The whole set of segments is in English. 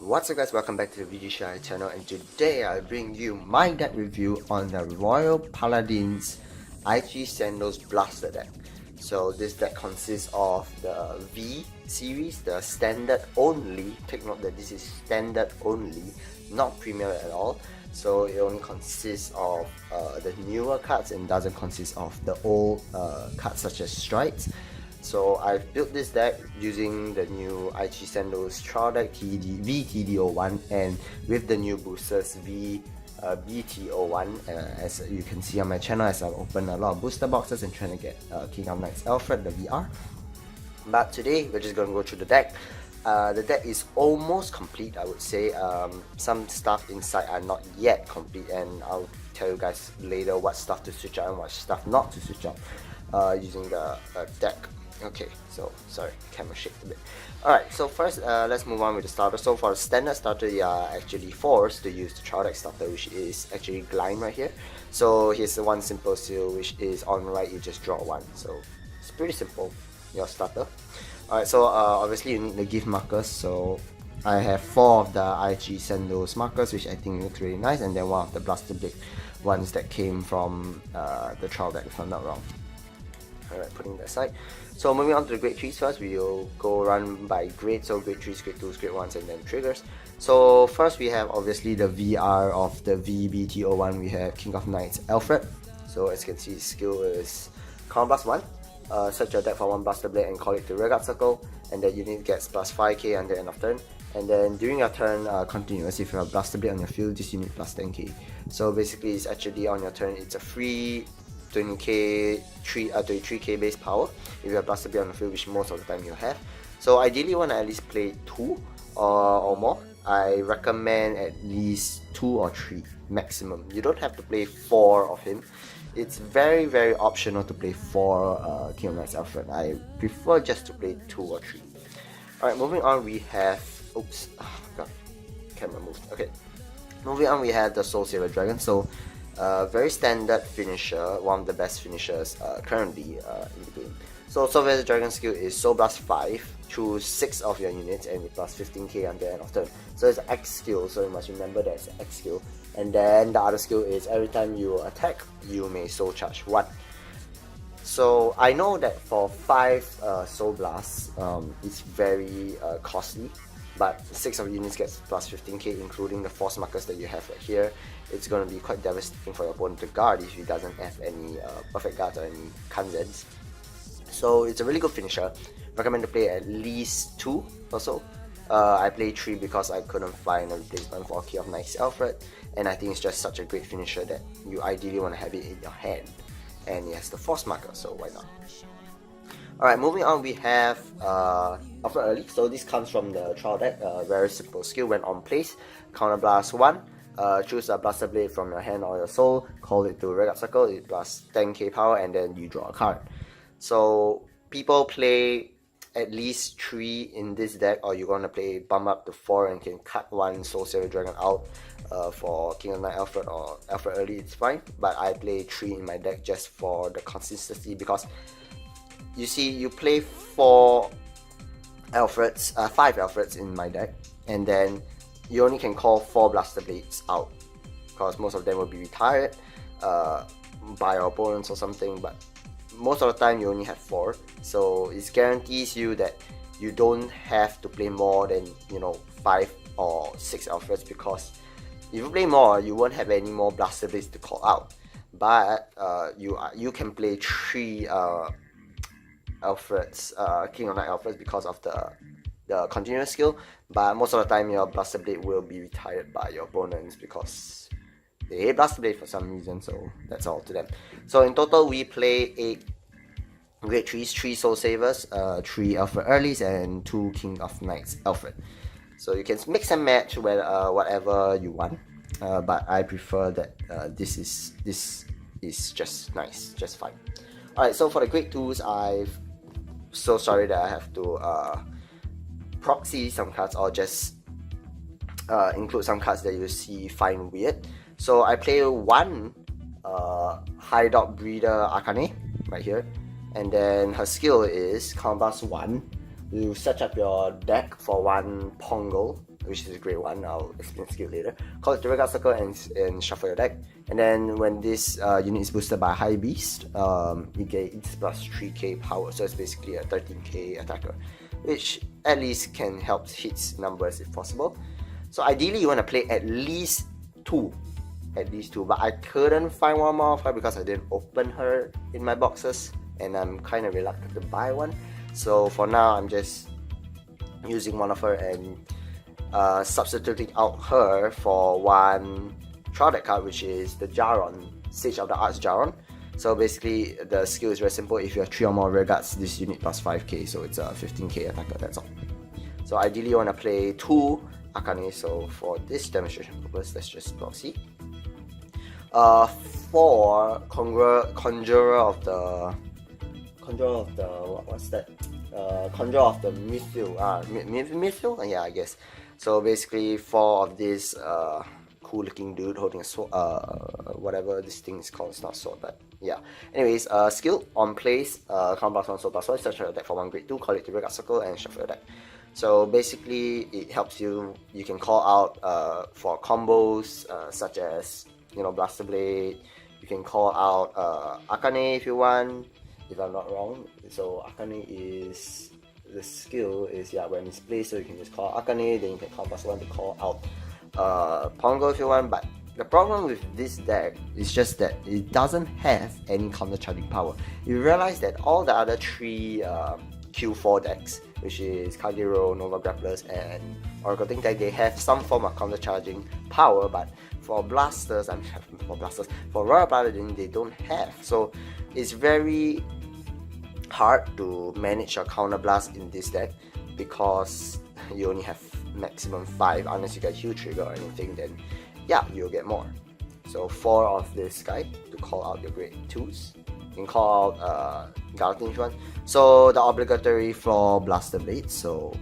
What's up guys, welcome back to the ShiHai channel, and today I bring you my deck review on the Royal Paladin's IG Sandals Blaster deck. So this deck consists of the V series, the standard only. Take note that this is standard only, not premier at all. So it only consists of the newer cards and doesn't consist of the old cards such as Strides. So I've built this deck using the new IG Sandals trial deck V-BT01 and with the new boosters V-BT01. As you can see on my channel, as I've opened a lot of booster boxes and trying to get King of Knights Alfred, the VR. But today we're just going to go through the deck. The deck is almost complete, I would say. Some stuff inside are not yet complete, and I'll tell you guys later what stuff to switch out and what stuff not to switch out using the deck. Okay, so sorry, camera shaked a bit. Alright, so first let's move on with the starter. So for the standard starter, you are actually forced to use the trial deck starter, which is actually Glime right here. So here's the one simple skill, which is on right you just draw one. So it's pretty simple, your starter. Alright, so obviously you need the gift markers. So I have 4 of the IG Sandals markers, which I think looks really nice, and then one of the Blaster Blade ones that came from the trial deck, if I'm not wrong. Alright, putting that aside. So moving on to the grade 3s first, we will go run by grade. So grade 3s, grade 2s, grade 1s, and then triggers. So first we have obviously the VR of the V-BT01. We have King of Knights Alfred. So as you can see, his skill is Command plus 1. Search your deck for 1 Blaster Blade and call it to Rearguard Circle, and that unit gets plus 5k until end of turn. And then during your turn, continuous, if you have Blaster Blade on your field, this unit plus 10k. So basically it's actually on your turn, it's a free 23k base power if you have Blaster Blade on the field, which most of the time you have. So ideally you want to at least play 2 or more. I recommend at least 2 or 3 maximum. You don't have to play 4 of him. It's very optional to play 4 King of Knights Alfred. I prefer just to play 2 or 3. Alright, moving on we have... Oops, oh god, camera moved. Okay, moving on we have the Soul Saver Dragon. So very standard finisher, one of the best finishers currently in the game. So Soul Saver Dragon skill is Soul Blast 5, choose 6 of your units and it plus 15k until end of turn. So it's an X skill, so you must remember that it's an X skill. And then the other skill is every time you attack, you may Soul Charge 1. So I know that for 5 Soul Blasts, it's very costly, but 6 of units gets plus 15k, including the force markers that you have right here. It's going to be quite devastating for your opponent to guard if he doesn't have any perfect guards or any Kanzens. So it's a really good finisher. Recommend to play at least 2 or so. I played 3 because I couldn't find a replacement for King of Knights Alfred, and I think it's just such a great finisher that you ideally want to have it in your hand. And it has the force marker, so why not? Alright, moving on we have Alfred Early. So this comes from the trial deck. Very simple skill. When on place, Counter Blast 1. Choose a Blaster Blade from your hand or your soul, call it to Rearguard Circle, it plus 10k power, and then you draw a card. So people play at least 3 in this deck, or you're gonna play bump up to 4 and can cut 1 Soul Saver Dragon out for King of Knights Alfred or Alfred Early, it's fine. But I play 3 in my deck just for the consistency, because you see, you play 4 Alfreds, 5 Alfreds in my deck, and then you only can call 4 Blaster Blades out, because most of them will be retired by your opponents or something, but most of the time you only have 4, so it guarantees you that you don't have to play more than 5 or 6 Alfreds, because if you play more, you won't have any more Blaster Blades to call out. But you can play 3 Alfreds, King of Knights Alfreds, because of the continuous skill, but most of the time your Blaster Blade will be retired by your opponents because they hate Blaster Blade for some reason, so that's all to them. So in total we play 8 grade 3s, 3 Soul Savers, 3 Alfred Earlys, and 2 King of Knights Alfred. So you can mix and match with whatever you want, but I prefer that this is just nice, just fine. Alright, so for the grade 2s, I'm so sorry that I have to proxy some cards or just include some cards that you find weird. So I play 1 High Dog Breeder Arcane right here, and then her skill is Combat 1, You set up your deck for one Pongo, which is a great one. I'll explain the skill later. Call it the Vanguard Circle and shuffle your deck. And then when this unit is boosted by High Beast, you get it's plus 3k power, so it's basically a 13k attacker, which at least can help hit numbers if possible. So ideally you want to play at least two, but I couldn't find one more of her because I didn't open her in my boxes, and I'm kind of reluctant to buy one. So for now I'm just using one of her and substituting out her for one trial deck card, which is the Jaron, Sage of the Arts Jaron. So basically the skill is very simple. If you have 3 or more rear guards, this unit plus 5k, so it's a 15k attacker, that's all. So ideally you want to play 2 Akane, so for this demonstration purpose, let's just proceed. 4 Conjurer of the what's that? Conjurer of the Mithril, Mithril? Yeah, I guess. So basically 4 of this cool looking dude holding a sword, whatever this thing is called, it's not sword, but yeah. Anyways, skill on place, count plus 1, sword plus 1, search your deck for 1 grade 2, call it the Vanguard Circle and shuffle your deck. So basically it helps you can call out for combos such as, you know, Blaster Blade. You can call out Akane if you want, if I'm not wrong. So Akane is, the skill is, yeah, when it's placed, so you can just call Akane, then you can call plus 1 to call out Pongo if you want. But the problem with this deck is just that it doesn't have any counter charging power. You realize that all the other 3 Q4 decks, which is Kagero, Nova Grapplers, and Oracle Think deck, they have some form of counter charging power, but for blasters, for Royal Paladin, they don't have. So it's very hard to manage your counter blast in this deck because you only have maximum 5, unless you get huge trigger or anything, then yeah, you'll get more. So 4 of this guy to call out your grade 2s. You can call out Gallatin if you want. So the obligatory floor Blaster Blade, so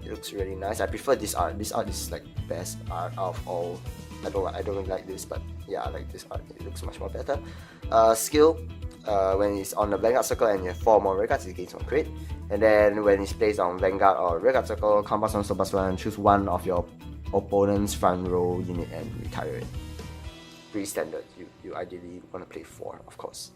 it looks really nice. I prefer this art. This art is like best art out of all. I don't really like this, but yeah, I like this art. It looks much more better. Skill, when it's on the Vanguard Circle and you have 4 more Vanguards, it gains 1 crit. And then when it's placed on Vanguard or Vanguard Circle, combat on Super One, choose one of your opponent's front row unit and retire it. Pretty standard. You ideally want to play 4, of course.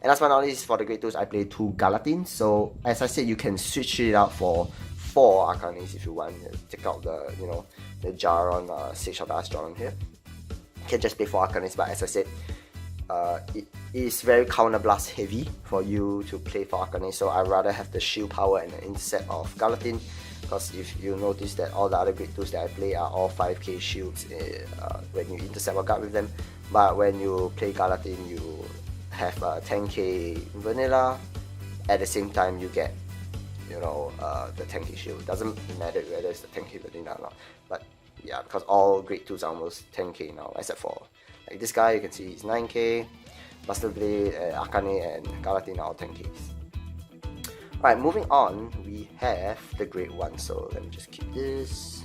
And last but not least, for the grade 2s, I play 2 Galatins. So as I said, you can switch it out for 4 Arcanes if you want. Take out the, you know, the Jaron, Sage of the Arts Jaron here. You can just play 4 Arcanes, but as I said, it is very counter blast heavy for you to play for Arcanes. So I'd rather have the shield power and the intercept of Galatin, because if you notice that all the other grade 2s that I play are all 5k shields when you intercept or guard with them, but when you play Galatin, you have 10k vanilla. At the same time, you get, you know, the 10k shield. Doesn't matter whether it's the 10k vanilla or not, but yeah, because all grade 2s are almost 10k now, except for like this guy. You can see he's 9k. Buster Blade, Akane, and Galatin are all 10ks. Alright, moving on, we have the grade 1, so let me just keep this.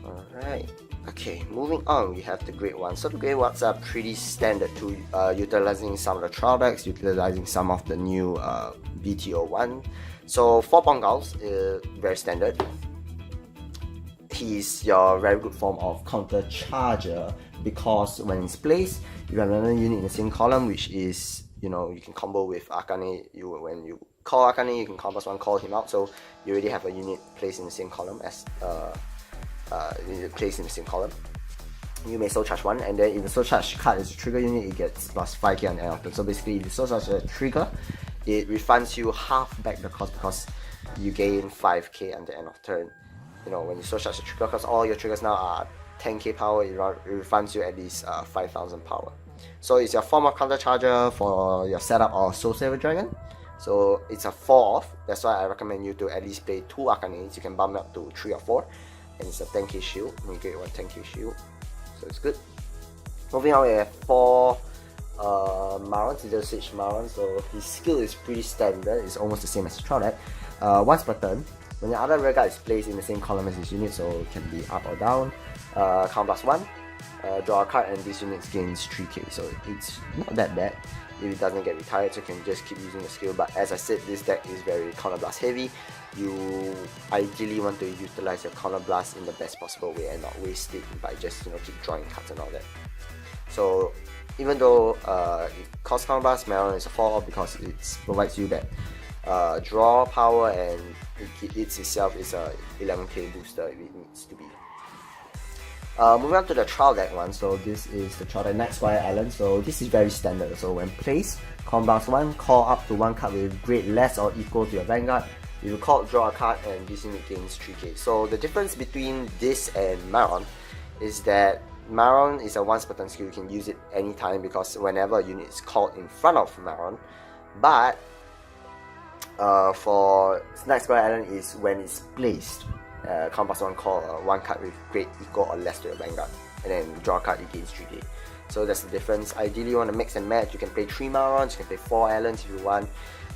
Alright, okay, moving on, we have the grade 1. So the grade 1s are pretty standard to utilizing some of the trial decks, utilizing some of the new V-BT01. So 4 Pongals, very standard. He's your very good form of counter charger, because when it's placed, you have another unit in the same column, which is, you know, you can combo with Akane. When you call Akane, you can combo one, call him out, so you already have a unit placed in the same column as placed in the same column. You may soul charge 1, and then if the soul charge card is a trigger unit, it gets plus 5k on the end of turn. So basically, if you soul charge a trigger, it refunds you half back the cost because you gain 5k on the end of turn. You know, when you soul charge a trigger, because all your triggers now are 10k power, it refunds you at least 5000 power. So it's your form of counter charger for your setup of Soul Saver Dragon. So it's a 4 off. That's why I recommend you to at least play 2 Arcanes. You can bump it up to 3 or 4, and it's a 10k shield. You get 1 10k shield, so it's good. Moving on, we have 4 Marons, either Sage Maron. So his skill is pretty standard. It's almost the same as Trolldeck. Once per turn, when your other rear guard is placed in the same column as his unit, so it can be up or down, count plus 1, draw a card, and this unit gains 3k, so it's not that bad. if it doesn't get retired, so you can just keep using the skill. But as I said, this deck is very counterblast heavy. You ideally want to utilize your counterblast in the best possible way and not waste it by just keep drawing cards and all that. So even though it costs counterblast, Maron is a 4 because it provides you that draw power, and it itself is a 11k booster if it needs to be. Moving on to the trial deck one, so this is the trial deck Night Squire Island. So this is very standard. So when placed, combats 1, call up to 1 card with grade less or equal to your Vanguard. If you call, draw a card, and this unit gains 3k. So the difference between this and Maron is that Maron is a once per turn skill. You can use it anytime because whenever a unit is called in front of Maron. But for Night Squire Island is when it's placed. Compass 1, call 1 card with grade equal or less to your Vanguard, and then draw a card, it gains 3k. So that's the difference. Ideally you want to mix and match. You can play 3 Marons, you can play 4 Allens if you want,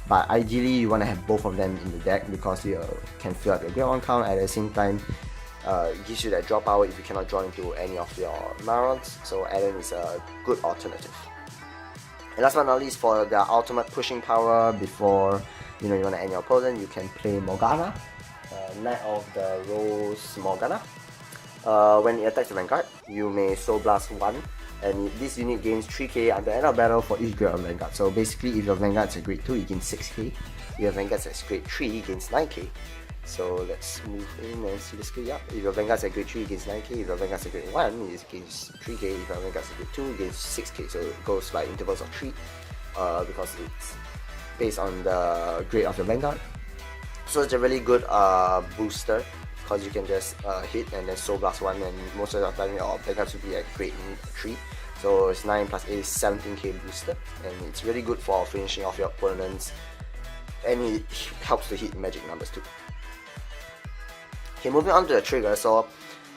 but ideally you want to have both of them in the deck because you can fill up your grade 1 count. At the same time, it gives you that draw power if you cannot draw into any of your Marons, so Allen is a good alternative. And last but not least, for the ultimate pushing power before you want to end your opponent, you can play Morgana, Knight of the Rose Morgana. When it attacks the Vanguard, you may Soul Blast 1, and this unit gains 3k at the end of battle for each grade of Vanguard. So basically, if your Vanguard is a grade 2, it gains 6k. If your Vanguard is grade 3, it gains 9k. So let's move in and see the skill. Yeah, if your Vanguard is a grade 3, it gains 9k. If your Vanguard is a grade 1, it gains 3k. If your Vanguard is a grade 2, it gains 6k. So it goes by intervals of 3 because it's based on the grade of your Vanguard. So it's a really good booster because you can just hit and then Soul Blast 1, and most of the time your Vanguard should be at grade 3. So it's 9 plus 8 is 17k booster, and it's really good for finishing off your opponents, and it helps to hit magic numbers too. Okay, moving on to the trigger. So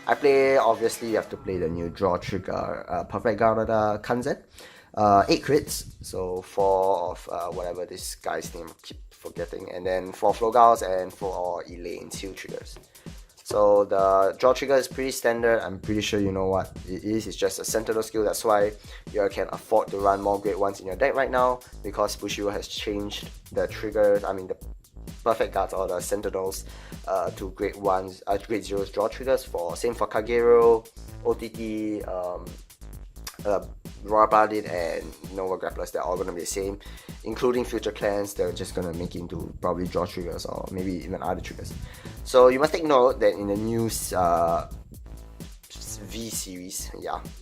I play, obviously you have to play the new draw trigger, Perfect Guard Kanzen. 8 crits, so 4 of whatever this guy's name, I keep forgetting, and then 4 Flogals and 4 Elaine's heal triggers. So the draw trigger is pretty standard. I'm pretty sure you know what it is. It's just a Sentinel skill. That's why you can afford to run more grade 1s in your deck right now, because Bushido has changed the triggers, the Perfect Guards or the Sentinels to grade 1s, grade 0s draw triggers. Same for Kagero, OTT, Royal Paladin and Nova Grapplers. They're all going to be the same, including Future Clans. They're just going to make it into probably draw triggers or maybe even other triggers. So you must take note that in the new V series,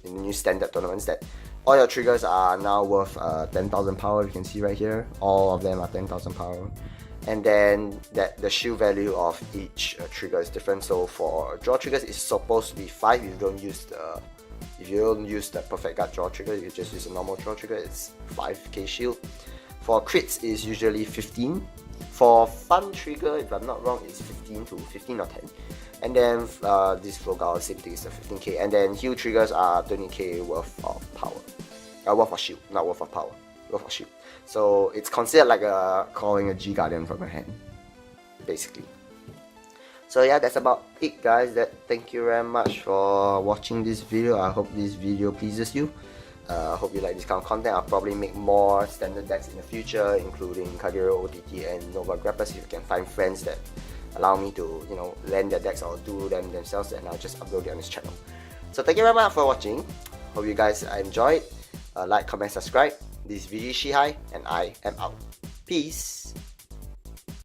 in the new standard tournaments, that all your triggers are now worth 10,000 power. You can see right here, all of them are 10,000 power. And then that the shield value of each trigger is different. So for draw triggers, it's supposed to be 5 if you don't use the Perfect Guard draw trigger. You just use a normal draw trigger, it's 5k shield. For crits, is usually 15. For fun trigger, if I'm not wrong, it's 15 or 10. And then this Flogal, same thing, is the 15k. And then heal triggers are 20k worth of power. Worth of shield, not worth of power. Worth of shield. So it's considered like calling a G Guardian from your hand, basically. So yeah, that's about it, guys. Thank you very much for watching this video. I hope this video pleases you. Hope you like this kind of content. I'll probably make more standard decks in the future, including Kagero, OTT, and Nova Grapplers. If you can find friends that allow me to, lend their decks or do them themselves, and I'll just upload it on this channel. So thank you very much for watching. Hope you guys enjoyed. Like, comment, subscribe. This is VG ShiHai, and I am out. Peace.